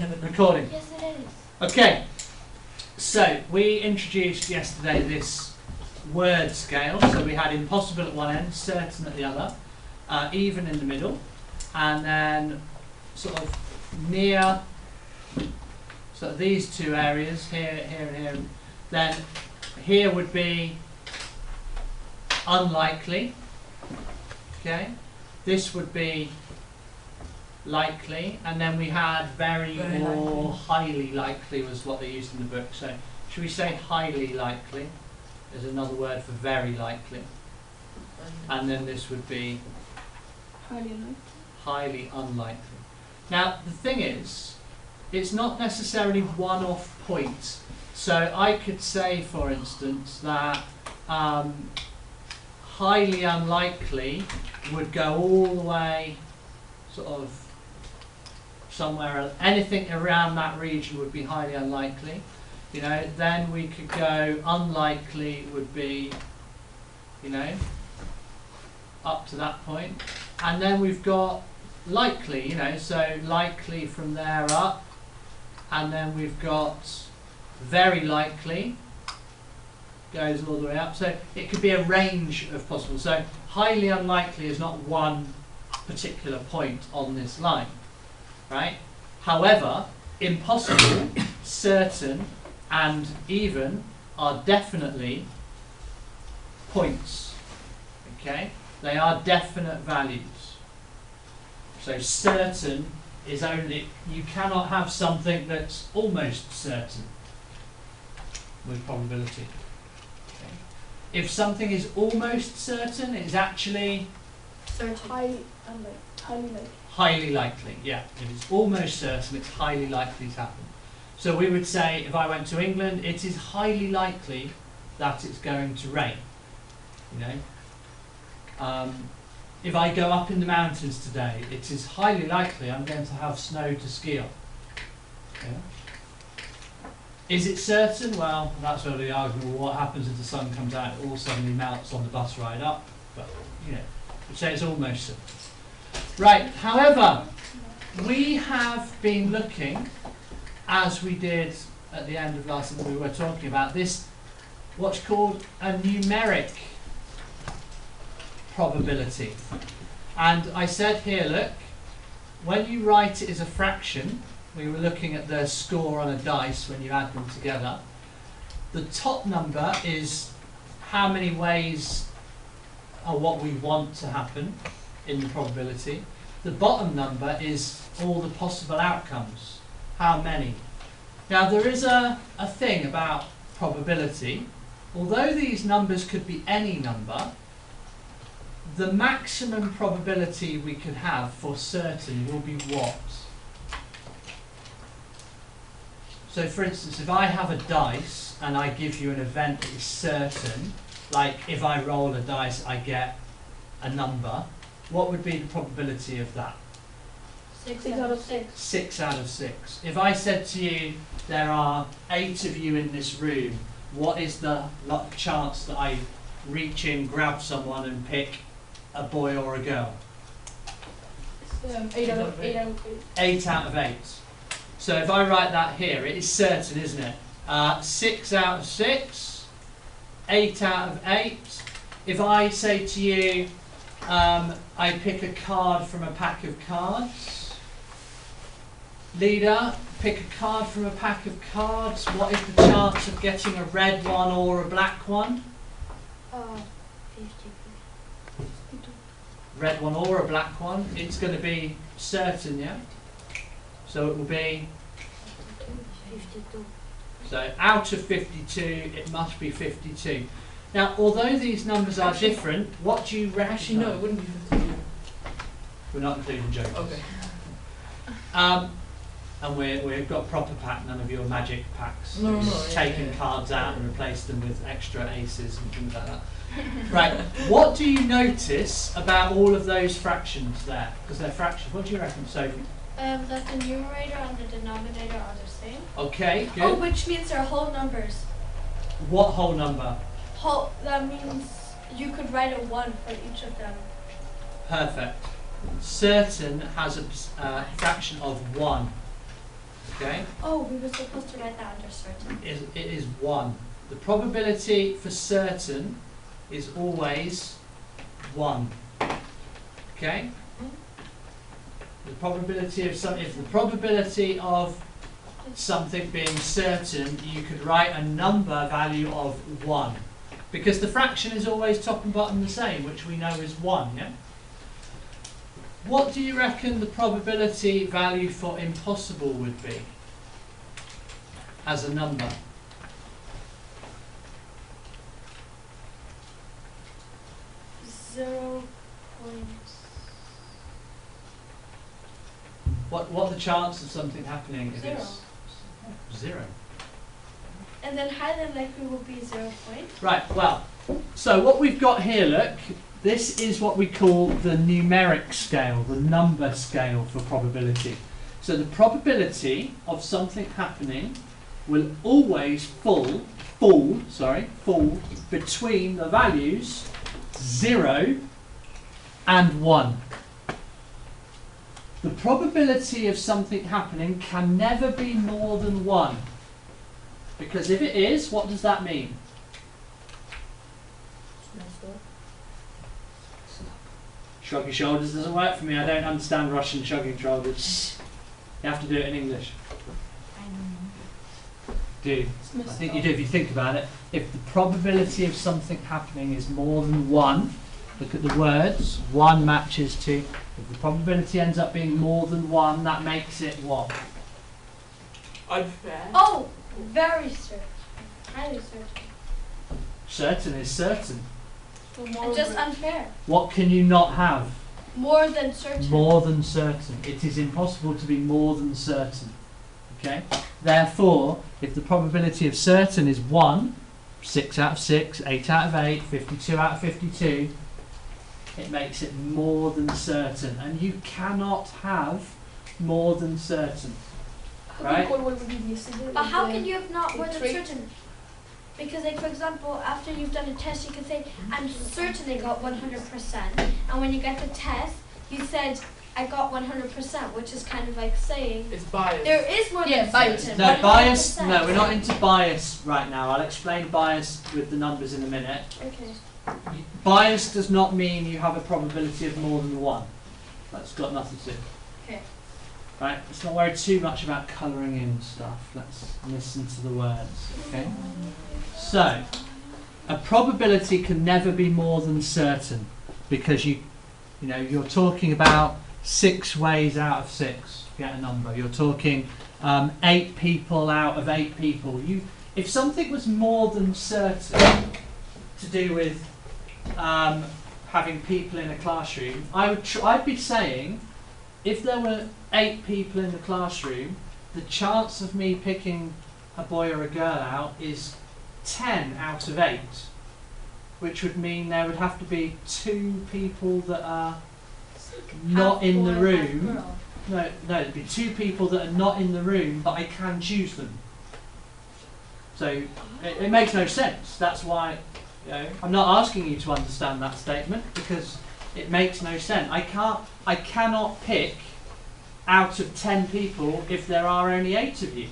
Recording. Yes, it is. Okay, so we introduced yesterday this word scale. So we had impossible at one end, certain at the other, even in the middle, and then sort of near, so these two areas, here, here and here. Then here would be unlikely, okay? This would be likely, and then we had very or likely. highly likely was what they used in the book. So should we say highly likely? There's another word for very likely. And then this would be highly unlikely. Now the thing is, it's not necessarily one-off point. So I could say, for instance, that highly unlikely would go all the way sort of somewhere, anything around that region would be highly unlikely. You know, then we could go unlikely would be, you know, up to that point. And then we've got likely, you know, so likely from there up. And then we've got very likely, goes all the way up. So it could be a range of possible. So highly unlikely is not one particular point on this line, right? However, impossible, certain, and even are definitely points, okay? They are definite values. So certain is only, you cannot have something that's almost certain with probability. Okay. If something is almost certain, it's actually highly likely. Yeah, if it's almost certain, it's highly likely to happen. So we would say, if I went to England, it is highly likely that it's going to rain. You know, if I go up in the mountains today, it is highly likely I'm going to have snow to ski on. Yeah. Is it certain? Well, that's where the argument. What happens if the sun comes out? It all suddenly melts on the bus ride up. But you know, we'd say it's almost certain. Right. However, we have been looking, as we did at the end of last time, we were talking about this, what's called a numeric probability. And I said here, look, when you write it as a fraction, we were looking at the score on a dice when you add them together. The top number is how many ways are what we want to happen in the probability. The bottom number is all the possible outcomes. How many? Now there is a thing about probability. Although these numbers could be any number, the maximum probability we could have for certain will be what? So for instance, if I have a dice and I give you an event that is certain, like if I roll a dice I get a number, what would be the probability of that? 6 out of 6. 6 out of 6. If I said to you, there are 8 of you in this room, what is the chance that I reach in, grab someone and pick a boy or a girl? 8 out of 8. 8 out of 8. So if I write that here, it is certain, isn't it? 6 out of 6, 8 out of 8. If I say to you, I pick a card from a pack of cards. Leader, pick a card from a pack of cards. What is the chance of getting a red one or a black one? 50. Red one or a black one. It's going to be certain, yeah? So it will be 52. So out of 52, it must be 52. Now, although these numbers are different, what do you reckon? Actually, no, it wouldn't be 52. We're not including jokers. Okay. And we've got proper pack, none of your magic packs. No, Taking cards out and replaced them with extra aces and things like that. Right, what do you notice about all of those fractions there? Because they're fractions. What do you reckon, Sophie? That the numerator and the denominator are the same. Okay, good. Oh, which means they're whole numbers. What whole number? Whole, that means you could write a 1 for each of them. Perfect. Certain has a fraction of 1. Okay? Oh, we were supposed to write that under certain. It is 1. The probability for certain is always 1. Okay? The probability of if the probability of something being certain, you could write a number value of 1. Because the fraction is always top and bottom the same, which we know is 1, yeah? What do you reckon the probability value for impossible would be as a number? What the chance of something happening if it's 0? And then highly likely will be 0 point. Right, well, so what we've got here, look, this is what we call the numeric scale, the number scale for probability. So the probability of something happening will always fall between the values 0 and 1. The probability of something happening can never be more than 1. Because if it is, what does that mean? Shrug your shoulders doesn't work for me. I don't understand Russian shrugging shoulders. You have to do it in English. Do. I think you do if you think about it. If the probability of something happening is more than 1, look at the words. 1 matches 2. If the probability ends up being more than 1, that makes it what? Unfair. Oh, very certain. Highly certain. Certain is certain. And just unfair. What can you not have? More than certain. More than certain. It is impossible to be more than certain. Okay? Therefore, if the probability of certain is 1, 6 out of 6, 8 out of 8, 52 out of 52, it makes it more than certain. And you cannot have more than certain. Right? But how can you have not more than certain? Because, like, for example, after you've done a test, you can say, I'm certain I got 100%. And when you get the test, you said, I got 100%, which is kind of like saying It's biased. there is more than bias. certain. No, bias. 100%. No, we're not into bias right now. I'll explain bias with the numbers in a minute. Okay. Bias does not mean you have a probability of more than 1. That's got nothing to do. Okay. Right? Let's not worry too much about colouring in stuff. Let's listen to the words. Okay? So, a probability can never be more than certain because you're talking about 6 ways out of 6 to get a number. You're talking 8 people out of 8 people. If something was more than certain to do with having people in a classroom, I'd be saying if there were 8 people in the classroom, the chance of me picking a boy or a girl out is 10 out of 8, which would mean there would have to be 2 people that are not in the room. No, there'd be 2 people that are not in the room, but I can choose them. So it makes no sense. That's why I'm not asking you to understand that statement because it makes no sense. I cannot pick out of 10 people if there are only 8 of you.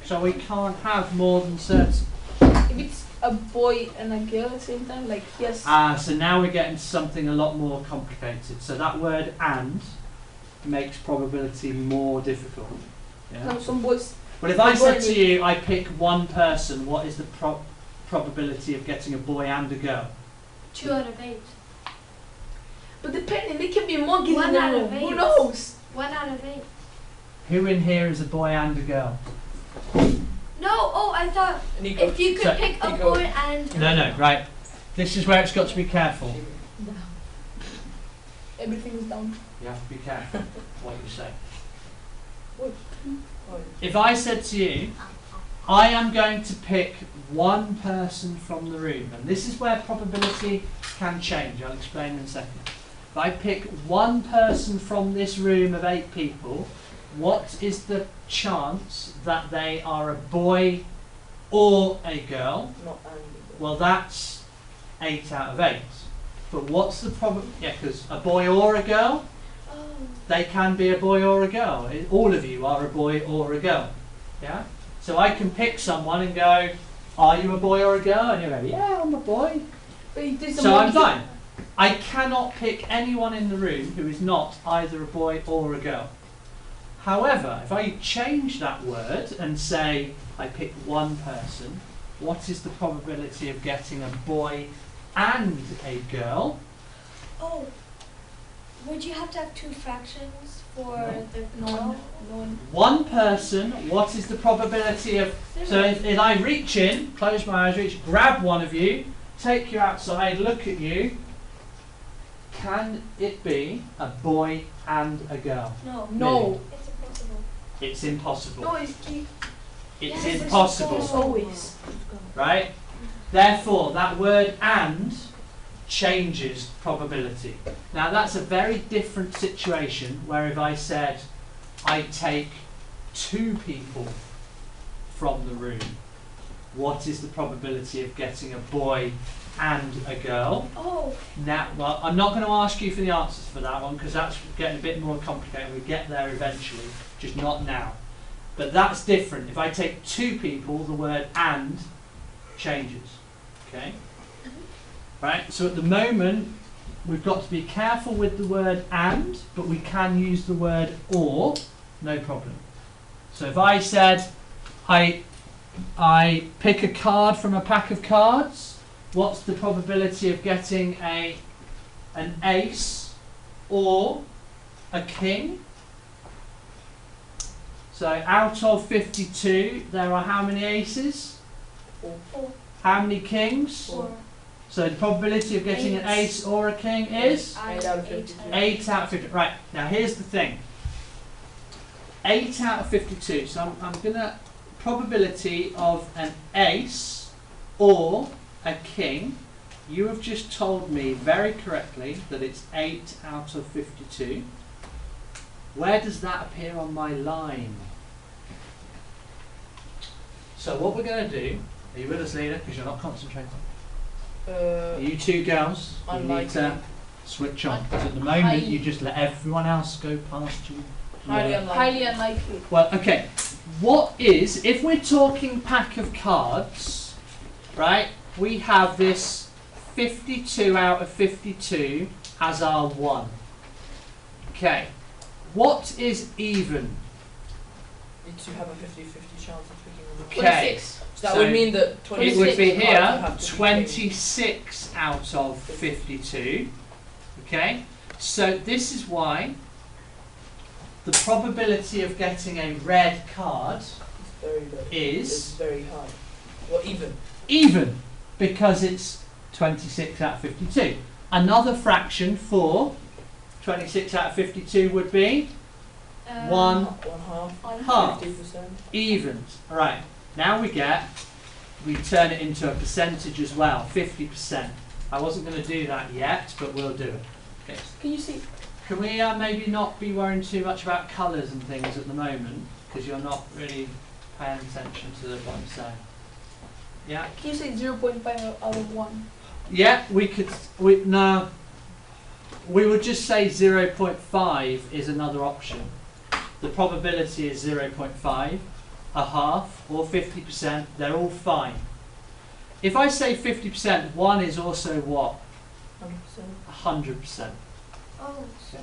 So we can't have more than certain. If it's a boy and a girl at the same time, like yes. So now we're getting to something a lot more complicated. So that word "and" makes probability more difficult. Yeah? Some boys. But if I said to you, I pick one person, what is the probability of getting a boy and a girl? 2 out of 8. But depending, they can be monkeys 1 in the out of room. 8. Who knows? 1 out of 8. Who in here is a boy and a girl? No, I thought Nico. if you could So- pick a Nico. boy and No, right. This is where it's got to be careful. Everything is down. You have to be careful what you say. What? If I said to you, I am going to pick one person from the room, and this is where probability can change, I'll explain in a second. If I pick one person from this room of 8 people, what is the chance that they are a boy or a girl? No, Well, that's 8 out of 8. But what's the problem? Yeah, because a boy or a girl? oh, they can be a boy or a girl. All of you are a boy or a girl. Yeah? So I can pick someone and go, are you a boy or a girl? And you go, yeah, I'm a boy. So I'm fine. I cannot pick anyone in the room who is not either a boy or a girl. However, if I change that word and say I pick one person, what is the probability of getting a boy and a girl? Oh, would you have to have two fractions for No. the No. One person, what is the probability of... So if I reach in, close my eyes, reach, grab one of you, take you outside, look at you, can it be a boy and a girl? No. No. It's impossible. It's impossible. No, it's key. It's Yes, impossible. it's Always. Right? Therefore, that word and changes probability. Now, that's a very different situation where if I said, I take two people from the room, what is the probability of getting a boy and a girl? Oh. Now, well, I'm not going to ask you for the answers for that one because that's getting a bit more complicated. We'll get there eventually, just not now. But that's different. If I take two people, the word and changes. Okay? Right? So at the moment, we've got to be careful with the word and, but we can use the word or, no problem. So if I said, I pick a card from a pack of cards, what's the probability of getting an ace or a king? So out of 52, there are how many aces? 4. How many kings? 4. So the probability of getting an Eight. ace or a king is? 8 out of 52. 8 out of 50. Right, now here's the thing. 8 out of 52. So I'm going to... Probability of an ace or a king. You have just told me very correctly that it's 8 out of 52. Where does that appear on my line? So what we're going to do... Are you with us, Lena? Because you're not concentrating. You two girls, you need to switch on. Because at the moment, you just let everyone else go past you. Highly unlikely. Well, okay. What is, if we're talking pack of cards, right, we have this 52 out of 52 as our 1. Okay. What is even? Need to have a 50-50 chance of picking a Okay. 26. So that So would mean that It would be 26 cards here, have to be 26 out of 52. Okay. So this is why the probability of getting a red card It's very low. is It's very high. Well, even. even, because it's 26 out of 52. Another fraction for 26 out of 52 would be 1 One half. half. 50%. Evens. Right, now we turn it into a percentage as well, 50%. I wasn't going to do that yet, but we'll do it. Okay. Can you see? Can we maybe not be worrying too much about colours and things at the moment, because you're not really paying attention to what I'm saying. Yeah? Can you say 0.5 out of 1? Yeah, we could, no, we would just say 0.5 is another option. The probability is 0.5, a half, or 50%, they're all fine. If I say 50%, 1 is also what? 100%. 100%. Oh, so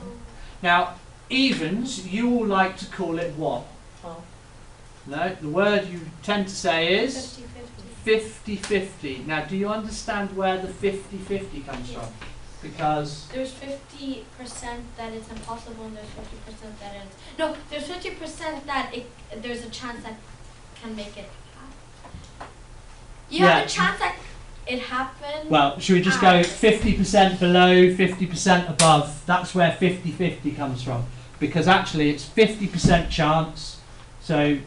Now, evens, you all like to call it what? Half. No, the word you tend to say is 50-50. 50-50. Now, do you understand where the 50-50 comes from? Because There's 50% that it's impossible, and there's 50% that it's no. There's 50% that there's a chance that can make it happen. You have Yeah. a chance that it happens. well, should we just go 50% below, 50% above? That's where 50-50 comes from. Because actually it's 50% chance, so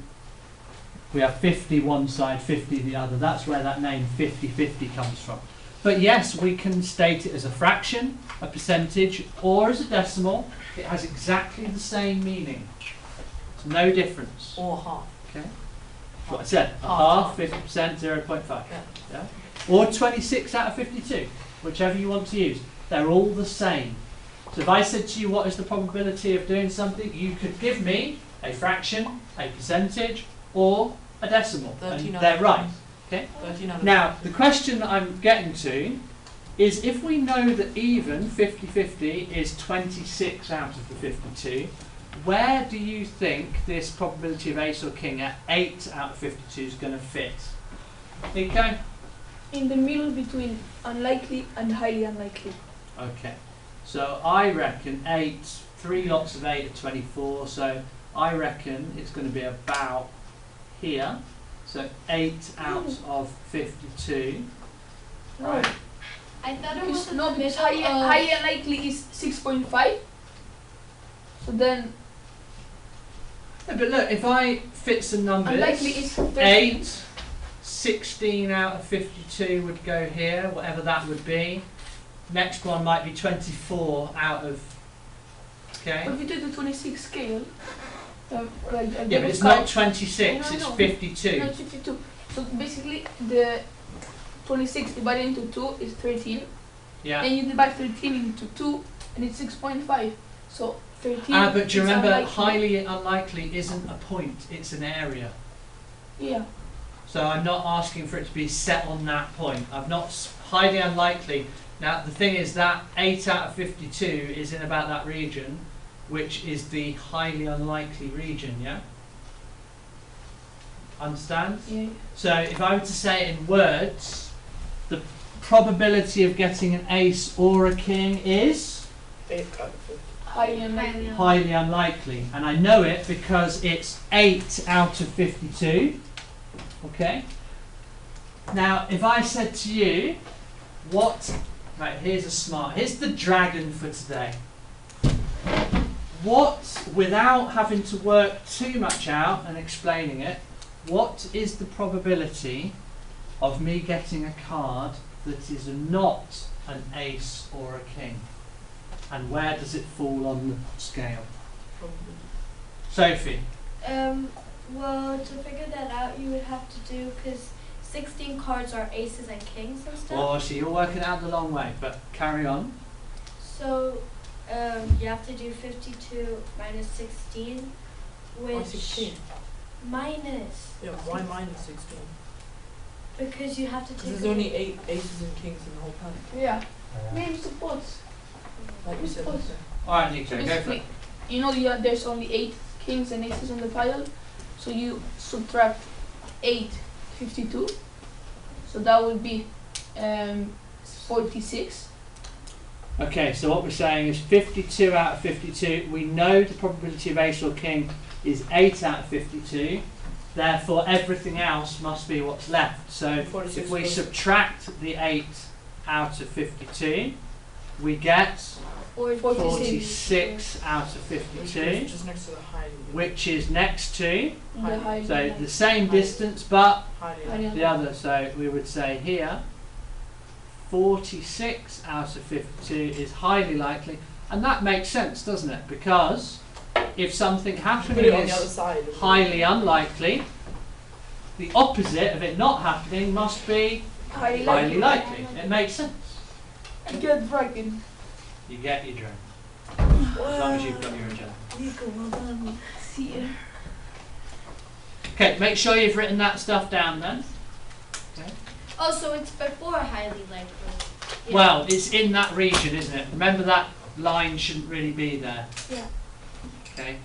we have 50 one side, 50 the other. That's where that name 50-50 comes from. But yes, we can state it as a fraction, a percentage, or as a decimal. It has exactly the same meaning. It's no difference. Or half. Okay? That's what I said. A Half. half, 50%, 0.5. Yeah. Yeah? Or 26 out of 52, whichever you want to use. They're all the same. So if I said to you, what is the probability of doing something, you could give me a fraction, a percentage, or a decimal. And 39. they're right. Okay. 39. Now, the question that I'm getting to is if we know that even 50-50 is 26 out of the 52, where do you think this probability of ace or king at 8 out of 52 is going to fit? Okay? In the middle between unlikely and highly unlikely. Okay. So I reckon 8, 3 lots of 8 are 24, so I reckon it's going to be about here. So 8 out of 52. Right. I thought it was Because in no, the because middle of- highly unlikely is 6.5. So then Yeah, but look, if I fit some numbers, unlikely is 13. 8, 16 out of 52 would go here, whatever that would be. Next one might be 24 out of, okay? But if you do the 26 scale, like a Yeah, but it's double not 26, No, it's no. 52. No, it's 52. So basically, the 26 divided into 2 is 13. Yeah. Then you divide 13 into 2, and it's 6.5. So 13. But do you is remember, unlikely. highly unlikely isn't a point, it's an area. Yeah. So I'm not asking for it to be set on that point. I've not highly unlikely. Now the thing is that 8 out of 52 is in about that region, which is the highly unlikely region, yeah? Understand? Yeah. So if I were to say it in words, the probability of getting an ace or a king is 8 out of 50. Highly unlikely. highly unlikely. And I know it because it's 8 out of 52. Okay? Now, if I said to you, right, here's the dragon for today. What, without having to work too much out and explaining it, what is the probability of me getting a card that is not an ace or a king? And where does it fall on the scale? Probably. Sophie? Well, to figure that out, you would have to do, because 16 cards are aces and kings and stuff. Oh, so you're working out the long way, but carry on. So, you have to do 52 minus 16, Why which 16? minus. Yeah, why minus 16? Because you have to Because take. there's only 8 aces and kings in the whole pack. Yeah. Name supports. Like you said. Suppose. Alright, Nico, So go for basically, it. you know there's only 8 kings and aces on the pile, so you subtract 8, 52, so that would be 46. Okay, so what we're saying is 52 out of 52. We know the probability of ace or king is 8 out of 52. Therefore, everything else must be what's left. So 46 if we plus- subtract the 8 out of 52, we get 46 out of Which 52, is just next to the highly. which is next to, The high. so the same distance but Highly. Highly the other. So we would say here 46 out of 52 is highly likely, and that makes sense, doesn't it? Because if something Put happening it on the other is side. highly unlikely, the opposite of it not happening must be highly highly likely. likely. It makes sense. Get dragon. You get your drone, as long as you've got your agenda. Nico, well done. See ya. Okay, make sure you've written that stuff down then. Oh, so it's before highly likely. Yeah. Well, it's in that region, isn't it? Remember that line shouldn't really be there. Yeah. Okay.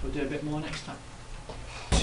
We'll do a bit more next time.